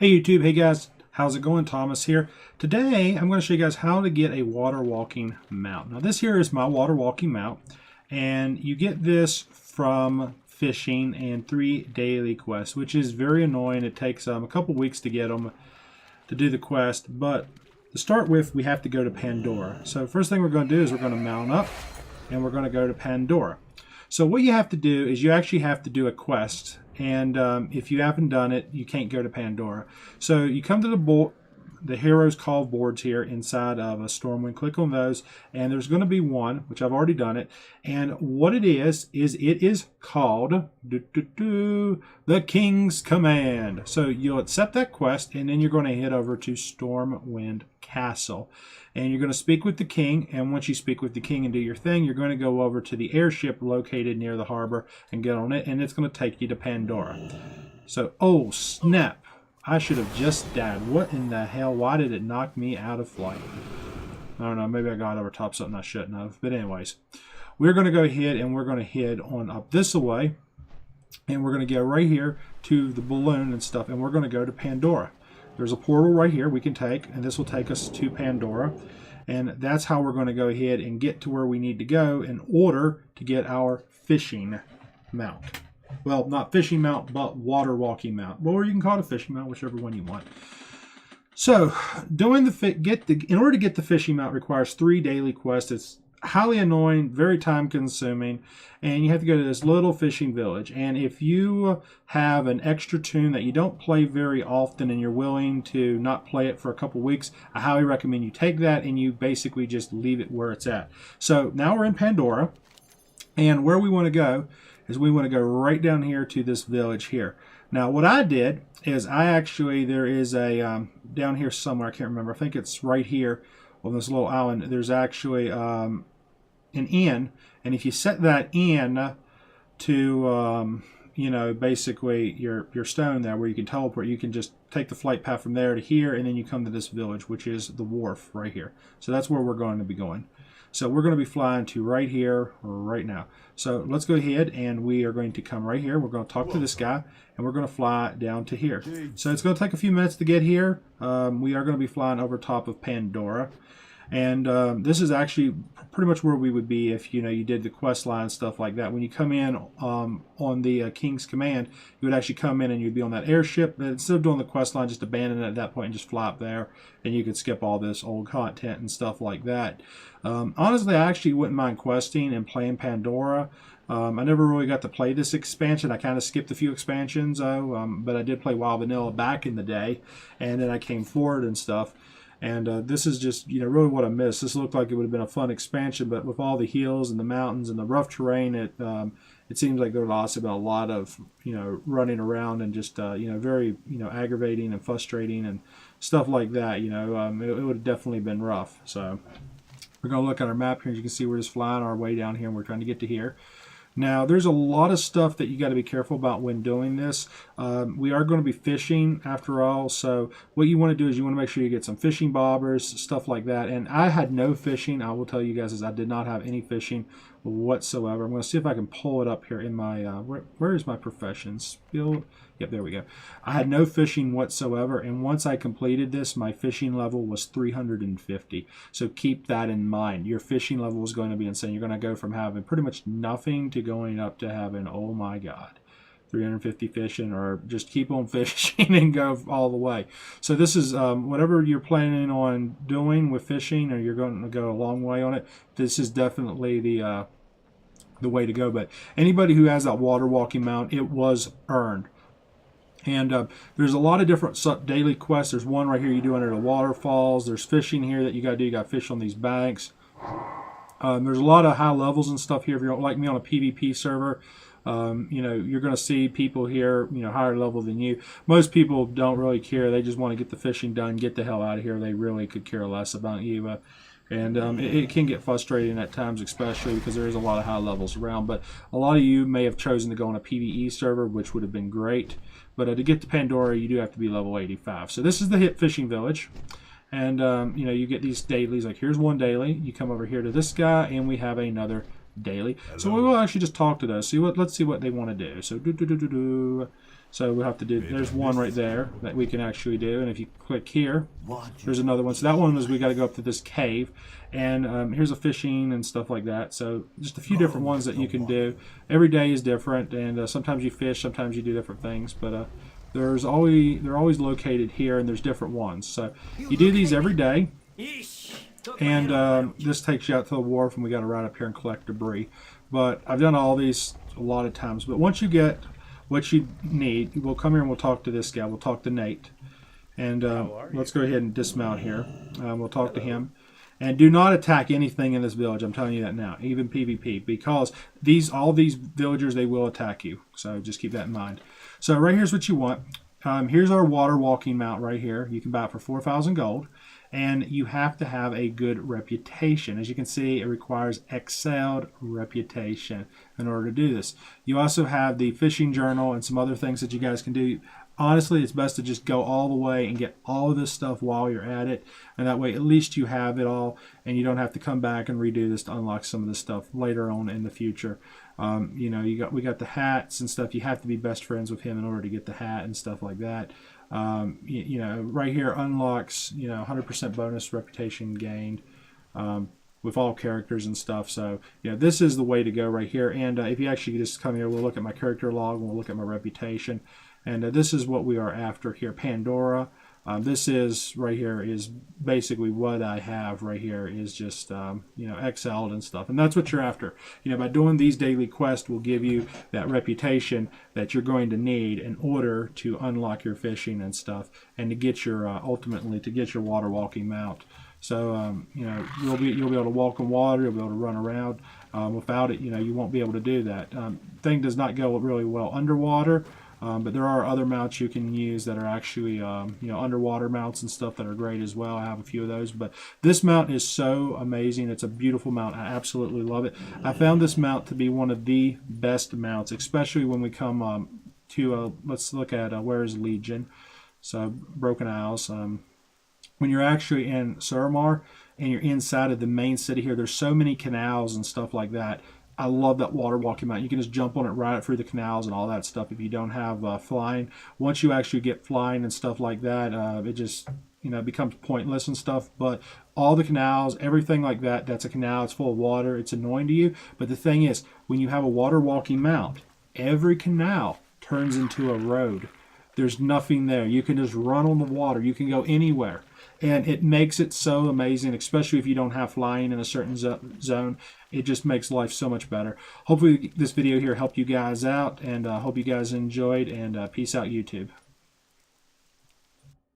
Hey YouTube, hey guys, how's it going? Thomas here. Today I'm going to show you guys how to get a water walking mount. Now this here is my water walking mount, and you get this from fishing and 3 daily quests, which is very annoying. It takes a couple weeks to get them to do the quest, but to start with we have to go to Pandora. So first thing we're going to do is we're going to mount up and we're going to go to Pandora. So what you have to do is you actually have to do a quest, and if you haven't done it, you can't go to Pandora. So you come to the Heroes Call boards here inside of a Stormwind. Click on those, and there's going to be one, which I've already done it. And what it is it is called the King's Command. So you'll accept that quest, and then you're going to head over to Stormwind Castle. And you're going to speak with the king, and once you speak with the king and do your thing, you're going to go over to the airship located near the harbor and get on it, and it's going to take you to Pandora. So, oh snap, I should have just died. What in the hell? Why did it knock me out of flight? I don't know, maybe I got over top something I shouldn't have. But anyways, we're going to go ahead and we're going to head on up this way, and we're going to go right here to the balloon and stuff, and we're going to go to Pandora. There's a portal right here we can take, and this will take us to Pandora. And that's how we're going to go ahead and get to where we need to go in order to get our fishing mount. Well, not fishing mount, but water walking mount. Or you can call it a fishing mount, whichever one you want. So, in order to get the fishing mount requires 3 daily quests. It's highly annoying, very time consuming, and you have to go to this little fishing village. And if you have an extra tune that you don't play very often and you're willing to not play it for a couple weeks, I highly recommend you take that and you basically just leave it where it's at. So now we're in Pandora, and where we want to go is we want to go right down here to this village here. Now what I did is there is a down here somewhere, I can't remember, I think it's right here on this little island, there's actually an inn, and if you set that in to you know, basically your stone there where you can teleport, you can just take the flight path from there to here, and then you come to this village, which is the wharf right here. So that's where we're going to be going. So we're going to be flying to right here right now. So let's go ahead, and we are going to come right here. We're going to talk to this guy, and we're going to fly down to here. So it's going to take a few minutes to get here. We are going to be flying over top of Pandora. And this is actually pretty much where we would be if you did the quest line and stuff like that. When you come in on the King's Command, you would actually come in and you'd be on that airship. But instead of doing the quest line, just abandon it at that point and just fly up there, and you could skip all this old content and stuff like that. Honestly, I actually wouldn't mind questing and playing Pandora. I never really got to play this expansion. I kind of skipped a few expansions, though, but I did play Wild Vanilla back in the day, and then I came forward and stuff. And this is just, really what I missed. This looked like it would have been a fun expansion, but with all the hills and the mountains and the rough terrain, it seems like there would also been a lot of, running around and just, very, aggravating and frustrating and stuff like that. It would have definitely been rough. So we're going to look at our map here. As you can see, we're just flying our way down here, and we're trying to get to here. Now, there's a lot of stuff that you got to be careful about when doing this. We are going to be fishing after all, so what you want to do is you want to make sure you get some fishing bobbers, stuff like that. And I had no fishing. I will tell you guys, I did not have any fishing whatsoever. I'm going to see if I can pull it up here in my, where is my professions? Yep, there we go. I had no fishing whatsoever, and once I completed this, my fishing level was 350. So keep that in mind. Your fishing level is going to be insane. You're going to go from having pretty much nothing to going up to having, oh my God, 350 fishing, or just keep on fishing and go all the way. So this is whatever you're planning on doing with fishing, or you're going to go a long way on it, this is definitely the way to go. But anybody who has that water walking mount, it was earned. And there's a lot of different daily quests. There's one right here you do under the waterfalls. There's fishing here that you got to do. You got to fish on these banks. There's a lot of high levels and stuff here. If you're like me on a PvP server, you're going to see people here, higher level than you. Most people don't really care. They just want to get the fishing done, get the hell out of here. They really could care less about you. And it can get frustrating at times, especially because there is a lot of high levels around. But a lot of you may have chosen to go on a PvE server, which would have been great. But to get to Pandora, you do have to be level 85. So this is the hit fishing village. And, you get these dailies. Like, here's one daily. You come over here to this guy, and we have another daily. Hello. So we will actually just talk to those. Let's see what they want to do. So, So we'll have to do, there's one right there that we can actually do. And if you click here, there's another one. So that one is we got to go up to this cave. And here's a fishing and stuff like that. So just a few different ones that you can do. Every day is different. And sometimes you fish, sometimes you do different things. But they're always located here, and there's different ones. So you do these every day. And this takes you out to the wharf, and we got to ride up here and collect debris. But I've done all these a lot of times. But once you get what you need, we'll come here and we'll talk to this guy. We'll talk to Nate. And let's go ahead and dismount here. We'll talk to him. And do not attack anything in this village. I'm telling you that now, even PvP, because all these villagers, they will attack you. So just keep that in mind. So right here's what you want. Here's our water walking mount right here. You can buy it for 4,000 gold. And you have to have a good reputation. As you can see, it requires excelled reputation in order to do this. You also have the fishing journal and some other things that you guys can do. Honestly, it's best to just go all the way and get all of this stuff while you're at it. And that way, at least you have it all, and you don't have to come back and redo this to unlock some of this stuff later on in the future. You know, we got the hats and stuff. You have to be best friends with him in order to get the hat and stuff like that. You know, right here unlocks, 100% bonus reputation gained with all characters and stuff. So, this is the way to go right here. And if you actually just come here, we'll look at my character log and we'll look at my reputation. And this is what we are after here, Pandora. This is right here is basically what I have right here is just, excelled and stuff. And that's what you're after. By doing these daily quests will give you that reputation that you're going to need in order to unlock your fishing and stuff and to get your, ultimately, to get your water walking mount. So, you'll be able to walk in water, you'll be able to run around. Without it, you won't be able to do that. Thing does not go really well underwater. But there are other mounts you can use that are actually, underwater mounts and stuff that are great as well. I have a few of those. But this mount is so amazing. It's a beautiful mount. I absolutely love it. I found this mount to be one of the best mounts, especially when we come to, let's look at where is Legion. So, Broken Isles. When you're actually in Suramar and you're inside of the main city here, there's so many canals and stuff like that. I love that water walking mount. You can just jump on it, ride it through the canals and all that stuff if you don't have flying. Once you actually get flying and stuff like that, it just becomes pointless and stuff. But all the canals, everything like that, that's a canal, it's full of water, it's annoying to you. But the thing is, when you have a water walking mount, every canal turns into a road. There's nothing there. You can just run on the water. You can go anywhere. And it makes it so amazing, especially if you don't have flying in a certain zone. It just makes life so much better. Hopefully this video here helped you guys out, and hope you guys enjoyed, and peace out, YouTube.